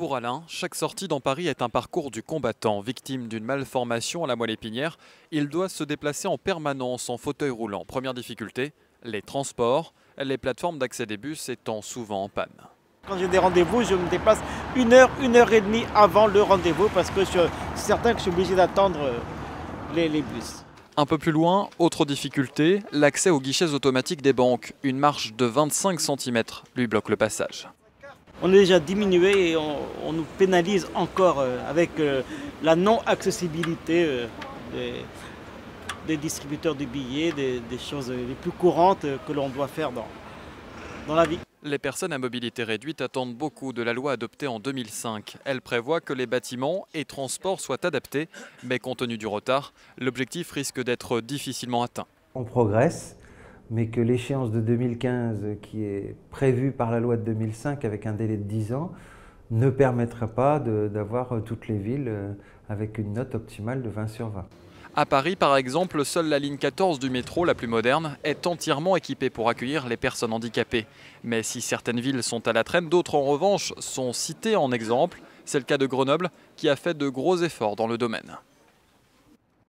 Pour Alain, chaque sortie dans Paris est un parcours du combattant. Victime d'une malformation à la moelle épinière, il doit se déplacer en permanence en fauteuil roulant. Première difficulté, les transports, les plateformes d'accès des bus étant souvent en panne. Quand j'ai des rendez-vous, je me déplace une heure et demie avant le rendez-vous parce que je suis certain que je suis obligé d'attendre les bus. Un peu plus loin, autre difficulté, l'accès aux guichets automatiques des banques. Une marche de 25 cm lui bloque le passage. On est déjà diminué et on nous pénalise encore avec la non-accessibilité des distributeurs de billets, des choses les plus courantes que l'on doit faire dans la vie. Les personnes à mobilité réduite attendent beaucoup de la loi adoptée en 2005. Elle prévoit que les bâtiments et transports soient adaptés, mais compte tenu du retard, l'objectif risque d'être difficilement atteint. On progresse, mais que l'échéance de 2015, qui est prévue par la loi de 2005 avec un délai de 10 ans, ne permettra pas d'avoir toutes les villes avec une note optimale de 20 sur 20. À Paris, par exemple, seule la ligne 14 du métro, la plus moderne, est entièrement équipée pour accueillir les personnes handicapées. Mais si certaines villes sont à la traîne, d'autres en revanche sont citées en exemple. C'est le cas de Grenoble, qui a fait de gros efforts dans le domaine.